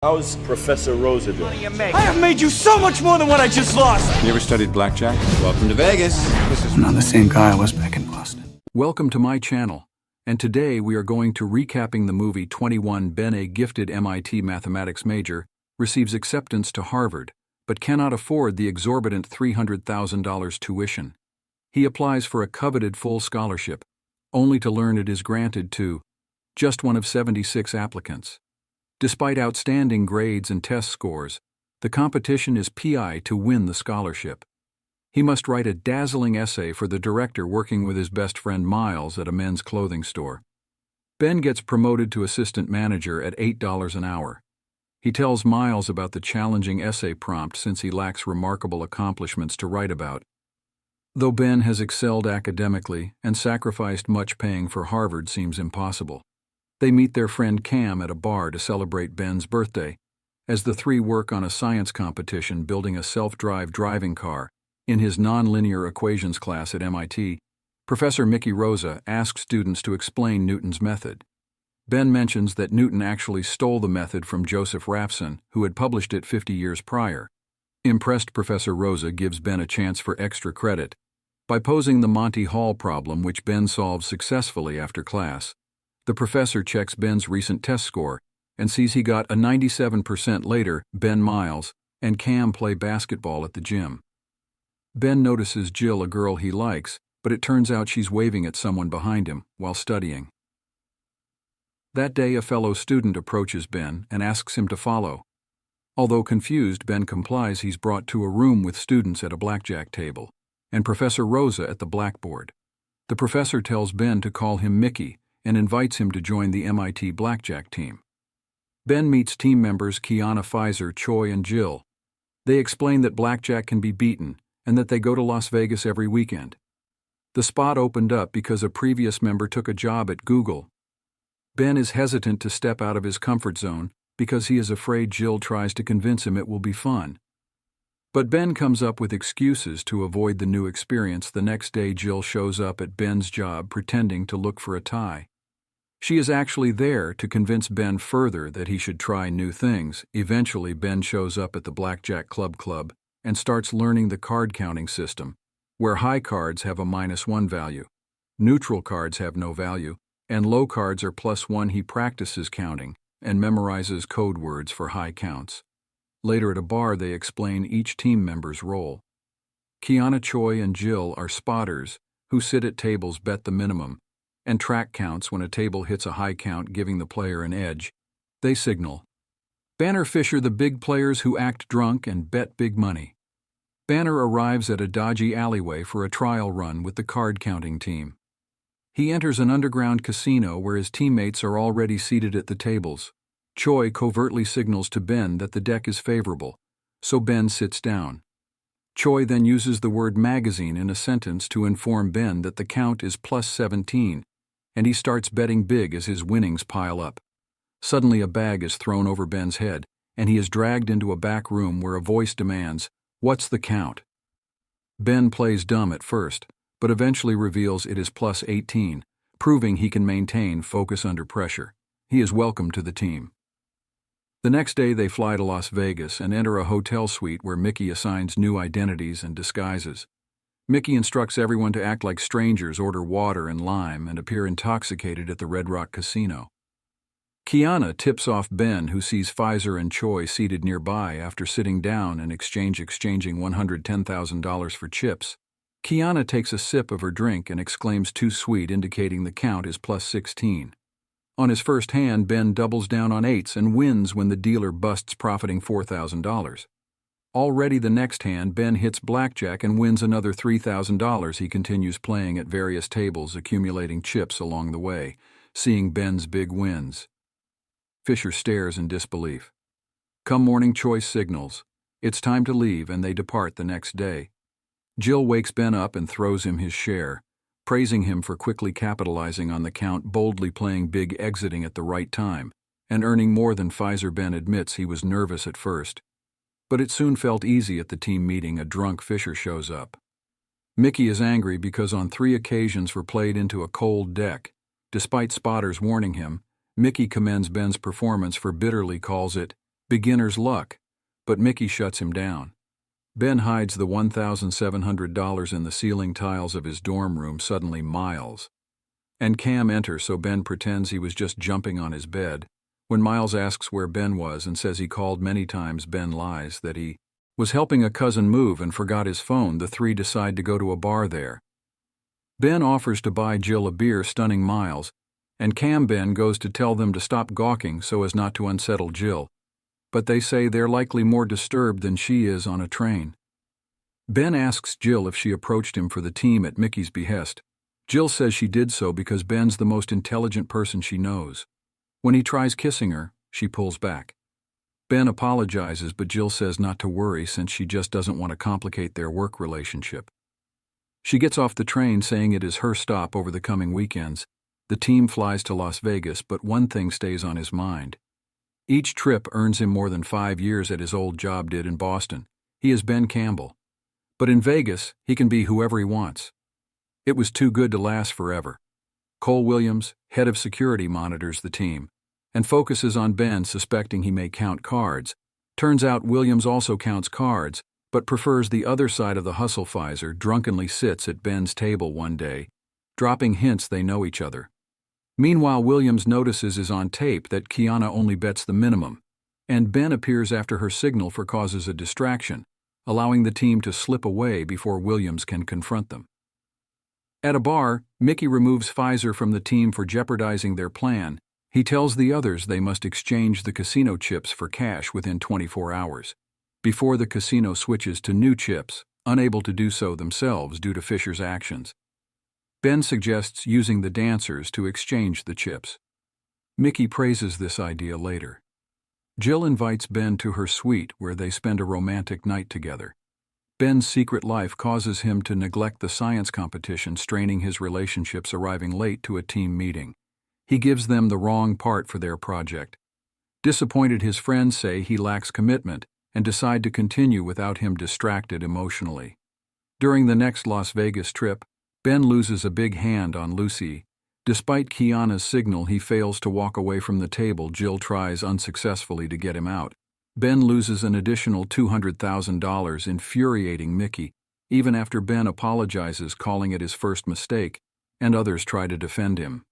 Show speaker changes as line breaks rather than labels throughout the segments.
How's Professor Rosa doing?
I have made you so much more than what I just lost!
You ever studied blackjack? Welcome to Vegas.
I'm not the same guy I was back in Boston.
Welcome to my channel, and today we are going to recapping the movie 21. Ben, a gifted MIT mathematics major, receives acceptance to Harvard, but cannot afford the exorbitant $300,000 tuition. He applies for a coveted full scholarship, only to learn it is granted to just one of 76 applicants. Despite outstanding grades and test scores, the competition is PI to win the scholarship. He must write a dazzling essay for the director working with his best friend Miles at a men's clothing store. Ben gets promoted to assistant manager at $8 an hour. He tells Miles about the challenging essay prompt since he lacks remarkable accomplishments to write about. Though Ben has excelled academically and sacrificed much, paying for Harvard seems impossible. They meet their friend Cam at a bar to celebrate Ben's birthday, as the three work on a science competition building a self-drive driving car. In his nonlinear equations class at MIT, Professor Mickey Rosa asks students to explain Newton's method. Ben mentions that Newton actually stole the method from Joseph Raphson, who had published it 50 years prior. Impressed, Professor Rosa gives Ben a chance for extra credit by posing the Monty Hall problem, which Ben solves successfully after class. The professor checks Ben's recent test score and sees he got a 97%. Later, Ben, Miles, and Cam play basketball at the gym. Ben notices Jill, a girl he likes, but it turns out she's waving at someone behind him while studying. That day, a fellow student approaches Ben and asks him to follow. Although confused, Ben complies. He's brought to a room with students at a blackjack table, and Professor Rosa at the blackboard. The professor tells Ben to call him Mickey and invites him to join the MIT blackjack team. Ben meets team members Kiana, Pfizer, Choi, and Jill. They explain that blackjack can be beaten and that they go to Las Vegas every weekend. The spot opened up because a previous member took a job at Google. Ben is hesitant to step out of his comfort zone because he is afraid Jill tries to convince him it will be fun. But Ben comes up with excuses to avoid the new experience. The next day, Jill shows up at Ben's job pretending to look for a tie. She is actually there to convince Ben further that he should try new things. Eventually, Ben shows up at the Blackjack Club and starts learning the card counting system, where high cards have a -1 value, neutral cards have no value, and low cards are +1. He practices counting and memorizes code words for high counts. Later at a bar, they explain each team member's role. Kiana, Choi, and Jill are spotters who sit at tables, bet the minimum, and track counts when a table hits a high count, giving the player an edge. They signal. Banner, Fisher, the big players who act drunk and bet big money. Banner arrives at a dodgy alleyway for a trial run with the card-counting team. He enters an underground casino where his teammates are already seated at the tables. Choi covertly signals to Ben that the deck is favorable, so Ben sits down. Choi then uses the word magazine in a sentence to inform Ben that the count is +17, and he starts betting big as his winnings pile up. Suddenly, a bag is thrown over Ben's head, and he is dragged into a back room where a voice demands, "What's the count?" Ben plays dumb at first, but eventually reveals it is +18, proving he can maintain focus under pressure. He is welcomed to the team. The next day, they fly to Las Vegas and enter a hotel suite where Mickey assigns new identities and disguises. Mickey instructs everyone to act like strangers, order water and lime, and appear intoxicated at the Red Rock Casino. Kiana tips off Ben, who sees Pfizer and Choi seated nearby after sitting down and exchanging $110,000 for chips. Kiana takes a sip of her drink and exclaims, "Too sweet," indicating the count is +16. On his first hand, Ben doubles down on eights and wins when the dealer busts, profiting $4,000. Already the next hand, Ben hits blackjack and wins another $3,000. He continues playing at various tables, accumulating chips along the way, seeing Ben's big wins. Fisher stares in disbelief. Come morning, Choi signals. It's time to leave, and they depart the next day. Jill wakes Ben up and throws him his share, praising him for quickly capitalizing on the count, boldly playing big, exiting at the right time, and earning more than Pfizer. Ben admits he was nervous at first, but it soon felt easy. At the team meeting, a drunk Fisher shows up. Mickey is angry because on 3 occasions were played into a cold deck. Despite spotters warning him, Mickey commends Ben's performance, for bitterly calls it Beginner's luck, but Mickey shuts him down. Ben hides the $1,700 in the ceiling tiles of his dorm room. Suddenly, Miles and Cam enter, so Ben pretends he was just jumping on his bed. When Miles asks where Ben was and says he called many times, Ben lies that he was helping a cousin move and forgot his phone. The three decide to go to a bar there. Ben offers to buy Jill a beer, stunning Miles, and Ben goes to tell them to stop gawking so as not to unsettle Jill. But they say they're likely more disturbed than she is on a train. Ben asks Jill if she approached him for the team at Mickey's behest. Jill says she did so because Ben's the most intelligent person she knows. When he tries kissing her, she pulls back. Ben apologizes, but Jill says not to worry since she just doesn't want to complicate their work relationship. She gets off the train saying it is her stop over the coming weekends. The team flies to Las Vegas, but one thing stays on his mind. Each trip earns him more than 5 years at his old job did in Boston. He is Ben Campbell. But in Vegas, he can be whoever he wants. It was too good to last forever. Cole Williams, head of security, monitors the team and focuses on Ben, suspecting he may count cards. Turns out Williams also counts cards, but prefers the other side of the hustle. Pfizer drunkenly sits at Ben's table one day, dropping hints they know each other. Meanwhile, Williams notices is on tape that Kiana only bets the minimum, and Ben appears after her signal for causes a distraction, allowing the team to slip away before Williams can confront them. At a bar, Mickey removes Pfizer from the team for jeopardizing their plan. He tells the others they must exchange the casino chips for cash within 24 hours, before the casino switches to new chips, unable to do so themselves due to Fisher's actions. Ben suggests using the dancers to exchange the chips. Mickey praises this idea later. Jill invites Ben to her suite where they spend a romantic night together. Ben's secret life causes him to neglect the science competition, straining his relationships, arriving late to a team meeting. He gives them the wrong part for their project. Disappointed, his friends say he lacks commitment and decide to continue without him, distracted emotionally. During the next Las Vegas trip, Ben loses a big hand on Lucy. Despite Kiana's signal, he fails to walk away from the table. Jill tries unsuccessfully to get him out. Ben loses an additional $200,000, infuriating Mickey, even after Ben apologizes, calling it his first mistake, and others try to defend him.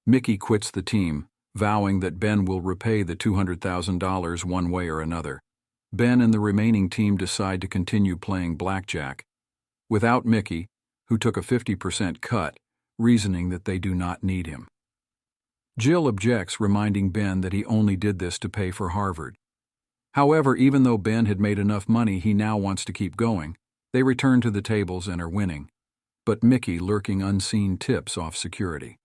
Mickey quits the team, vowing that Ben will repay the $200,000 one way or another. Ben and the remaining team decide to continue playing blackjack, without Mickey, who took a 50% cut, reasoning that they do not need him. Jill objects, reminding Ben that he only did this to pay for Harvard. However, even though Ben had made enough money, he now wants to keep going. They return to the tables and are winning, but Mickey lurking unseen tips off security.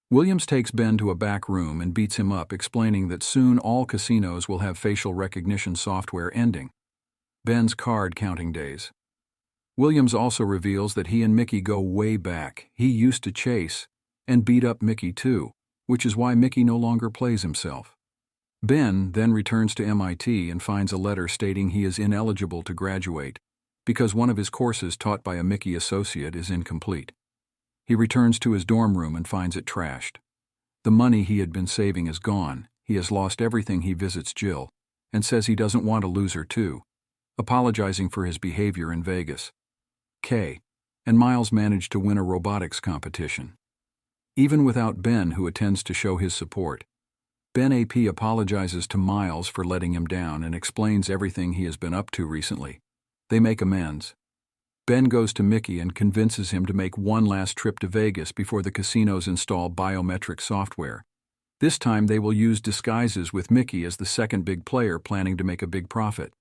Williams takes Ben to a back room and beats him up, explaining that soon all casinos will have facial recognition software, ending Ben's card counting days. Williams also reveals that he and Mickey go way back. He used to chase and beat up Mickey too, which is why Mickey no longer plays himself. Ben then returns to MIT and finds a letter stating he is ineligible to graduate because one of his courses taught by a Mickey associate is incomplete. He returns to his dorm room and finds it trashed. The money he had been saving is gone. He has lost everything. He visits Jill and says he doesn't want to lose her too, apologizing for his behavior in Vegas. Kay and Miles manage to win a robotics competition. Even without Ben, who attends to show his support, Ben AP apologizes to Miles for letting him down and explains everything he has been up to recently. They make amends. Ben goes to Mickey and convinces him to make one last trip to Vegas before the casinos install biometric software. This time they will use disguises with Mickey as the second big player, planning to make a big profit.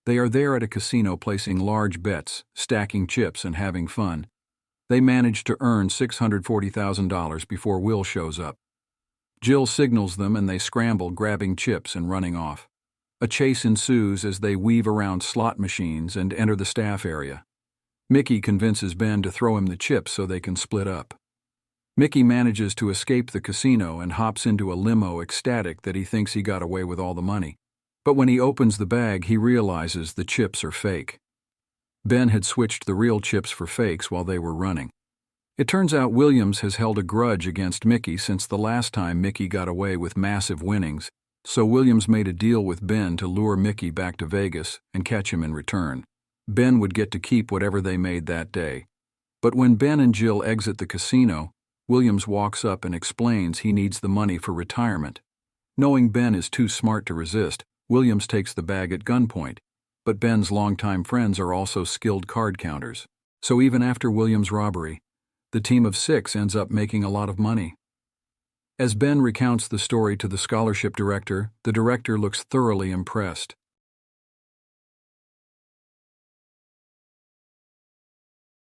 They are there at a casino placing large bets, stacking chips and having fun. They manage to earn $640,000 before Will shows up. Jill signals them and they scramble, grabbing chips and running off. A chase ensues as they weave around slot machines and enter the staff area. Mickey convinces Ben to throw him the chips so they can split up. Mickey manages to escape the casino and hops into a limo, ecstatic that he thinks he got away with all the money. But when he opens the bag, he realizes the chips are fake. Ben had switched the real chips for fakes while they were running. It turns out Williams has held a grudge against Mickey since the last time Mickey got away with massive winnings, So Williams made a deal with Ben to lure Mickey back to Vegas and catch him in return. Ben would get to keep whatever they made that day. But when Ben and Jill exit the casino, Williams walks up and explains he needs the money for retirement. Knowing Ben is too smart to resist, Williams takes the bag at gunpoint. But Ben's longtime friends are also skilled card counters. So even after Williams' robbery, the team of 6 ends up making a lot of money. As Ben recounts the story to the scholarship director, the director looks thoroughly impressed.